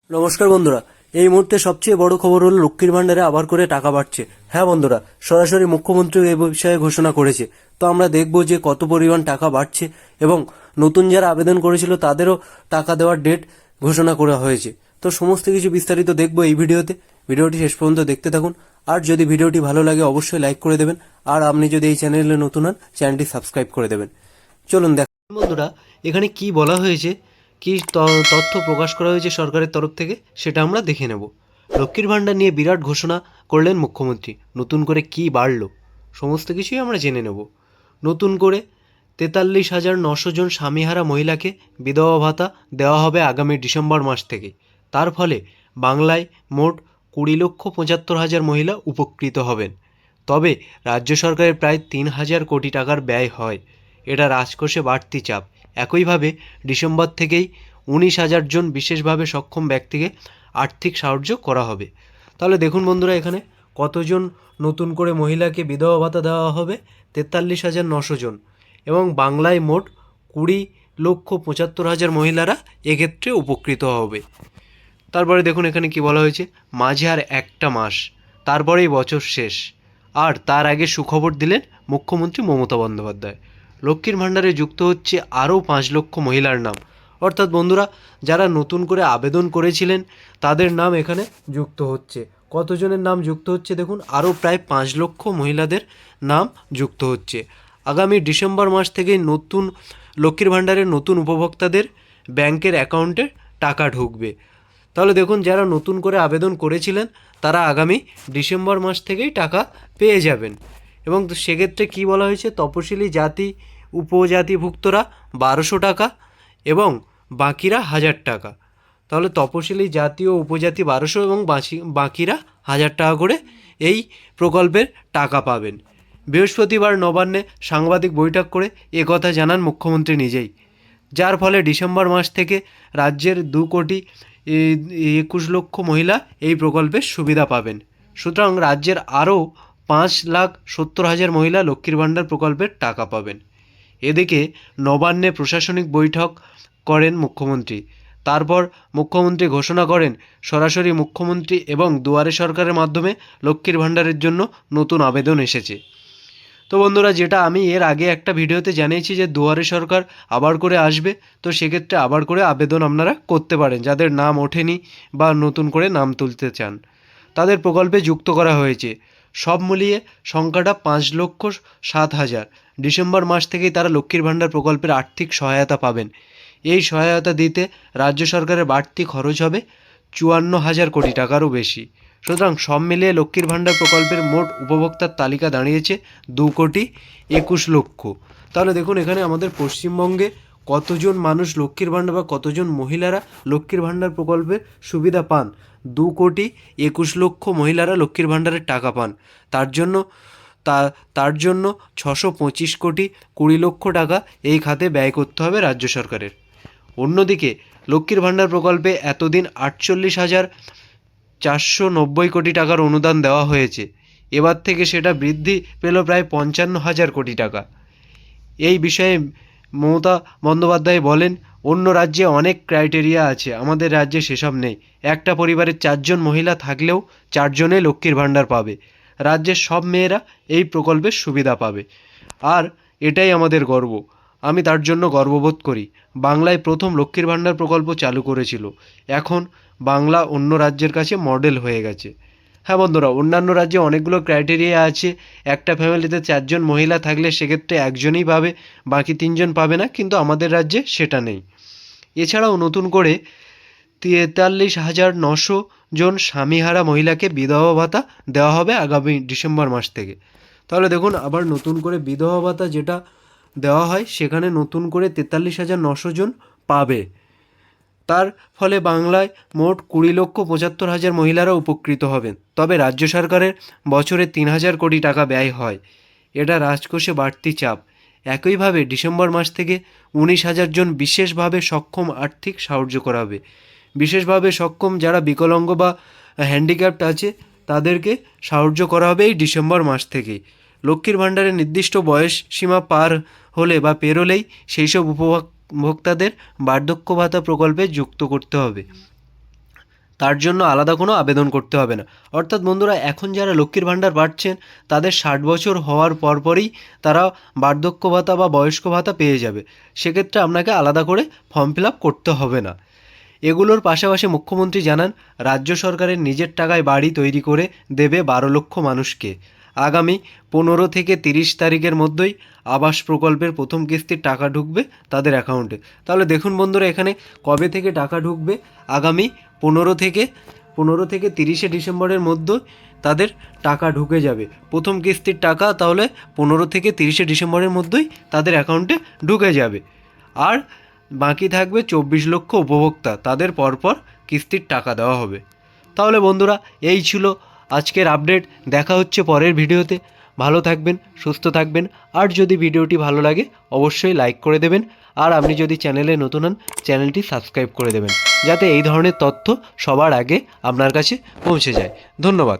নমস্কার বন্ধুরা, এই মুহূর্তে সবচেয়ে বড় খবর হলো লক্ষ্মীর ভান্ডারে আবার করে টাকা বাড়ছে। হ্যাঁ বন্ধুরা, সরাসরি মুখ্যমন্ত্রী এই বিষয়ে ঘোষণা করেছে। তো আমরা দেখব যে কত পরিমাণ টাকা বাড়ছে এবং নতুন যারা আবেদন করেছিল তাদেরও টাকা দেওয়ার ডেট ঘোষণা করা হয়েছে। তো সমস্ত কিছু বিস্তারিত দেখব এই ভিডিওতে। ভিডিওটি শেষ পর্যন্ত দেখতে থাকুন। আর যদি ভিডিওটি ভালো লাগে অবশ্যই লাইক করে দেবেন। আর আপনি যদি এই চ্যানেলে নতুন হন, চ্যানেলটি সাবস্ক্রাইব করে দেবেন। চলুন দেখ বন্ধুরা, এখানে কি বলা হয়েছে, কি তথ্য প্রকাশ করা হয়েছে সরকারের তরফ থেকে, সেটা আমরা দেখে নেব। লক্ষ্মীর ভাণ্ডার নিয়ে বিরাট ঘোষণা করলেন মুখ্যমন্ত্রী। নতুন করে কি বাড়লো সমস্ত কিছুই আমরা জেনে নেব। নতুন করে 43,900 জন স্বামীহারা মহিলাকে বিধবা ভাতা দেওয়া হবে আগামী ডিসেম্বর মাস থেকে। তার ফলে বাংলায় মোট 20,75,000 মহিলা উপকৃত হবেন। তবে রাজ্য সরকারের প্রায় 3,000 কোটি টাকার ব্যয় হয়। এটা রাজকোষে বাড়তি চাপ। একইভাবে ডিসেম্বর থেকেই 19,000 জন বিশেষভাবে সক্ষম ব্যক্তিকে আর্থিক সাহায্য করা হবে। তাহলে দেখুন বন্ধুরা, এখানে কতজন নতুন করে মহিলাকে বিধবা ভাতা দেওয়া হবে? 43,900 জন। এবং বাংলায় মোট 20,75,000 মহিলারা এক্ষেত্রে উপকৃত হবে। তারপরে দেখুন এখানে কি বলা হয়েছে, মাঝে আর একটা মাস, তারপরেই বছর শেষ। আর তার আগে সুখবর দিলেন মুখ্যমন্ত্রী মমতা বন্দ্যোপাধ্যায়। লক্ষ্মীর ভাণ্ডারে যুক্ত হচ্ছে আরও 5 লক্ষ মহিলার নাম। অর্থাৎ বন্ধুরা, যারা নতুন করে আবেদন করেছিলেন তাদের নাম এখানে যুক্ত হচ্ছে। কতজনের নাম যুক্ত হচ্ছে দেখুন, আরও প্রায় 5 লক্ষ মহিলাদের নাম যুক্ত হচ্ছে। আগামী ডিসেম্বর মাস থেকেই নতুন লক্ষ্মীর ভাণ্ডারের নতুন উপভোক্তাদের ব্যাংকের অ্যাকাউন্টে টাকা ঢুকবে। তাহলে দেখুন, যারা নতুন করে আবেদন করেছিলেন তারা আগামী ডিসেম্বর মাস থেকেই টাকা পেয়ে যাবেন। এবং সেক্ষেত্রে কী বলা হয়েছে, তপশিলি জাতি উপজাতিভুক্তরা 1,200 টাকা এবং বাকিরা 1,000 টাকা। তাহলে তপশিলি জাতি ও উপজাতি 1,200 এবং বাকিরা 1,000 টাকা করে এই প্রকল্পের টাকা পাবেন। বৃহস্পতিবার নবান্নে সাংবাদিক বৈঠক করে একথা জানান মুখ্যমন্ত্রী নিজেই, যার ফলে ডিসেম্বর মাস থেকে রাজ্যের 2,21 লক্ষ মহিলা এই প্রকল্পের সুবিধা পাবেন। সুতরাং রাজ্যের আরও 5,70,000 মহিলা লক্ষ্মীর ভাণ্ডার প্রকল্পের টাকা পাবেন। এদিকে নবান্নে প্রশাসনিক বৈঠক করেন মুখ্যমন্ত্রী। তারপর মুখ্যমন্ত্রী ঘোষণা করেন সরাসরি মুখ্যমন্ত্রী এবং দুয়ারে সরকারের মাধ্যমে লক্ষ্মীর ভাণ্ডারের জন্য নতুন আবেদন এসেছে। তো বন্ধুরা, যেটা আমি এর আগে একটা ভিডিওতে জানিয়েছি যে দুয়ারে সরকার আবার করে আসবে, তো সেক্ষেত্রে আবার করে আবেদন আপনারা করতে পারেন। যাদের নাম ওঠেনি বা নতুন করে নাম তুলতে চান তাদের প্রকল্পে যুক্ত করা হয়েছে। সব মিলিয়ে সংখ্যাটা 5,07,000। ডিসেম্বর মাস থেকেই তারা লক্ষ্মীর ভাণ্ডার প্রকল্পের আর্থিক সহায়তা পাবেন। এই সহায়তা দিতে রাজ্য সরকারের বাড়তি খরচ হবে 54,000 কোটি টাকারও বেশি। সুতরাং সব মিলিয়ে লক্ষ্মীর ভাণ্ডার প্রকল্পের মোট উপভোক্তার তালিকা দাঁড়িয়েছে 2,21,00,000। তাহলে দেখুন এখানে আমাদের পশ্চিমবঙ্গে কতজন মানুষ লক্ষ্মীর ভাণ্ডার বা কতজন মহিলারা লক্ষ্মীর ভাণ্ডার প্রকল্পের সুবিধা পান। 2,21,00,000 মহিলারা লক্ষ্মীর ভাণ্ডারের টাকা পান। তার জন্য 625,20,00,000 টাকা এই খাতে ব্যয় করতে হবে রাজ্য সরকারের। অন্যদিকে লক্ষ্মীর ভাণ্ডার প্রকল্পে এতদিন 48,490 কোটি টাকার অনুদান দেওয়া হয়েছে। এবার থেকে সেটা বৃদ্ধি পেল প্রায় 55,000 কোটি টাকা। এই বিষয়ে মমতা বন্দ্যোপাধ্যায় বলেন, অন্য রাজ্যে অনেক ক্রাইটেরিয়া আছে, আমাদের রাজ্যে সেসব নেই। একটা পরিবারের 4 জন মহিলা থাকলেও 4 জনে লক্ষ্মীর ভাণ্ডার পাবে। রাজ্যের সব মেয়েরা এই প্রকল্পের সুবিধা পাবে। আর এটাই আমাদের গর্ব। আমি তার জন্য গর্ববোধ করি। বাংলায় প্রথম লক্ষ্মীর ভাণ্ডার প্রকল্প চালু করেছিল। এখন বাংলা অন্য রাজ্যের কাছে মডেল হয়ে গেছে। হ্যাঁ বন্ধুরা, অন্যান্য রাজ্যে অনেকগুলো ক্রাইটেরিয়া আছে। একটা ফ্যামিলিতে 4 জন মহিলা থাকলে সেক্ষেত্রে একজনই পাবে, বাকি 3 জন পাবে না, কিন্তু আমাদের রাজ্যে সেটা নেই। এছাড়াও নতুন করে 43,900 জন স্বামীহারা মহিলাকে বিধবা ভাতা দেওয়া হবে আগামী ডিসেম্বর মাস থেকে। তাহলে দেখুন, আবার নতুন করে বিধবা ভাতা যেটা দেওয়া হয় সেখানে নতুন করে 43,900 জন পাবে। তার ফলে বাংলায় মোট 20,75,000 মহিলারা উপকৃত হবেন। তবে রাজ্য সরকারের বছরে 3,000 কোটি টাকা ব্যয় হয়। এটা রাজকোষে বাড়তি চাপ। একইভাবে ডিসেম্বর মাস থেকে 19,000 জন বিশেষভাবে সক্ষম আর্থিক সাহায্য করা হবে। বিশেষভাবে সক্ষম যারা বিকলাঙ্গ বা হ্যান্ডিক্যাপড আছে তাদেরকে সাহায্য করা হবে এই ডিসেম্বর মাস থেকেই। লক্ষ্মীর ভাণ্ডারের নির্দিষ্ট বয়স সীমা পার হলে বা পেরোলেই সেই সব উপভোক্তাদের বার্ধক্য ভাতা প্রকল্পে যুক্ত করতে হবে। তার জন্য আলাদা কোনো আবেদন করতে হবে না। অর্থাৎ বন্ধুরা, এখন যারা লক্ষ্মীর ভাণ্ডার পাচ্ছেন তাদের 60 বছর হওয়ার পরপরই তারা বার্ধক্য ভাতা বা বয়স্ক ভাতা পেয়ে যাবে। সেক্ষেত্রে আপনাকে আলাদা করে ফর্ম ফিল আপ করতে হবে না। এগুলোর পাশাপাশি মুখ্যমন্ত্রী জানান, রাজ্য সরকারের নিজের টাকায় বাড়ি তৈরি করে দেবে 12 লক্ষ মানুষকে। আগামী 15 থেকে 30 তারিখের মধ্যেই আবাস প্রকল্পের প্রথম কিস্তির টাকা ঢুকবে তাদের অ্যাকাউন্টে। তাহলে দেখুন বন্ধুরা, এখানে কবে থেকে টাকা ঢুকবে, আগামী 15 থেকে 30শে ডিসেম্বরের মধ্যে তাদের টাকা ঢুকে যাবে। প্রথম কিস্তির টাকা তাহলে 15 থেকে 30শে ডিসেম্বরের মধ্যেই তাদের অ্যাকাউন্টে ঢুকে যাবে। আর বাকি থাকবে 24 লক্ষ উপভোক্তা, তাদের পরপর কিস্তির টাকা দেওয়া হবে। তাহলে বন্ধুরা, এই ছিল আজকের আপডেট। দেখা হচ্ছে পরের ভিডিওতে। ভালো থাকবেন, সুস্থ থাকবেন। আর যদি ভিডিওটি ভালো লাগে অবশ্যই লাইক করে দেবেন। আর আপনি যদি চ্যানেলে নতুন হন, চ্যানেলটি সাবস্ক্রাইব করে দেবেন, যাতে এই ধরনের তথ্য সবার আগে আপনার কাছে পৌঁছে যায়। ধন্যবাদ।